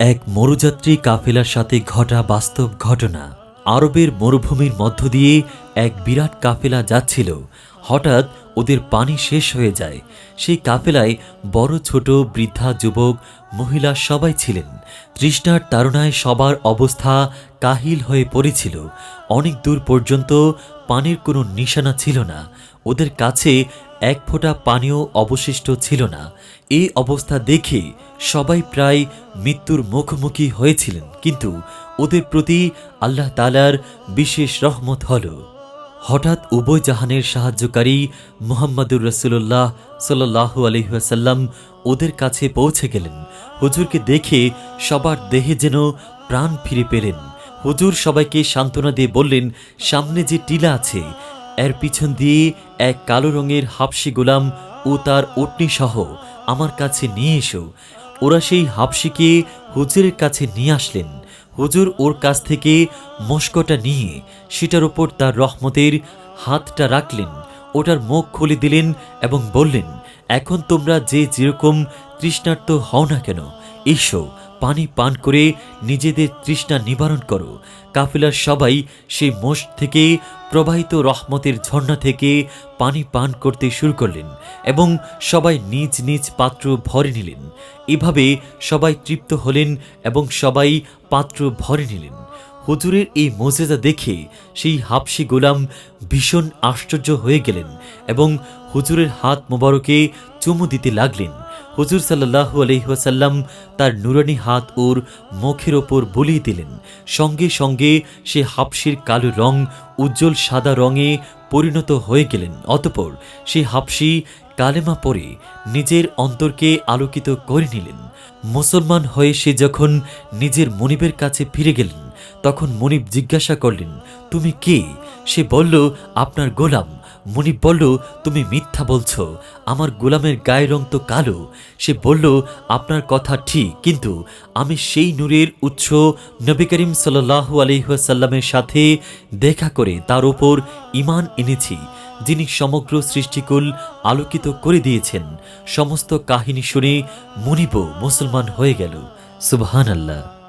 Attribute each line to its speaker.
Speaker 1: এক মরুযাত্রী কাফেলার সাথে ঘটা বাস্তব ঘটনা। আরবের মরুভূমির মধ্য দিয়ে এক বিরাট কাফেলা যাচ্ছিল। হঠাৎ ওদের পানি শেষ হয়ে যায়। সেই কাফেলায় বড় ছোট, বৃদ্ধা, যুবক, মহিলা সবাই ছিলেন। তৃষ্ণার তাড়নায় সবার অবস্থা কাহিল হয়ে পড়েছিল। অনেক দূর পর্যন্ত পানির কোনো নিশানা ছিল না। ওদের কাছে এক ফোঁটা পানিও অবশিষ্ট ছিল না। এই অবস্থা দেখে সবাই প্রায় মৃত্যুর মুখোমুখি হয়েছিলেন, কিন্তু ওদের প্রতি আল্লাহ তাআলার বিশেষ রহমত হল। হঠাৎ উভয় জাহানের সাহায্যকারী মুহাম্মদুর রাসূলুল্লাহ সাল্লাল্লাহু আলাইহি ওয়াসাল্লাম ওদের কাছে পৌঁছে গেলেন। হুজুরকে দেখে সবার দেহে যেন প্রাণ ফিরে পেলেন। হুজুর সবাইকে সান্ত্বনা দিয়ে বললেন, সামনে যে টিলা আছে এর পিছন দিয়ে এক কালো রঙের হাবশী গোলাম ও তার উটনী সহ আমার কাছে নিয়ে এসো। ওরা সেই হাবশীকে হুজুরের কাছে নিয়ে আসলেন। হুজুর ওর কাছ থেকে মস্কটা নিয়ে সেটার উপর তার রহমতের হাতটা রাখলেন, ওটার মুখ খুলে দিলেন এবং বললেন, এখন তোমরা যে যেরকম তৃষ্ণার্ত হও না কেন, এসো পানি পান করে নিজেদের তৃষ্ণা নিবারণ করো। কাফেলার সবাই সেই মোষ থেকে প্রবাহিত রহমতের ঝর্ণা থেকে পানি পান করতে শুরু করলেন এবং সবাই নিজ নিজ পাত্র ভরে নিলেন। এভাবে সবাই তৃপ্ত হলেন এবং সবাই পাত্র ভরে নিলেন। হুজুরের এই মোজেজা দেখে সেই হাবশী গোলাম ভীষণ আশ্চর্য হয়ে গেলেন এবং হুজুরের হাত মোবারকে চুমু দিতে লাগলেন। হুজুর সাল্লাল্লাহু আলাইহি ওয়াসাল্লাম তার নুরানি হাত ওর মুখের ওপর বুলিয়ে দিলেন। সঙ্গে সঙ্গে সে হাবশীর কালো রং উজ্জ্বল সাদা রঙে পরিণত হয়ে গেলেন। অতঃপর সে হাবশী কালেমা পড়ে নিজের অন্তরকে আলোকিত করে নিলেন। মুসলমান হয়ে সে যখন নিজের মনিবের কাছে ফিরে গেলেন, তখন মনিব জিজ্ঞাসা করলেন, তুমি কে? সে বলল, আপনার গোলাম। মনিব বলল, তুমি মিথ্যা বলছ, আমার গোলামের গায়ের রং তো কালো। সে বলল, আপনার কথা ঠিক, কিন্তু আমি সেই নূরের উৎস নবী করিম সাল্লাল্লাহু আলাইহি ওয়াসাল্লামের সাথে দেখা করে তার উপর ঈমান এনেছি, যিনি সমগ্র সৃষ্টিকুল আলোকিত করে দিয়েছেন। সমস্ত কাহিনী শুনে মনিবও মুসলমান হয়ে গেল। সুবহানাল্লাহ।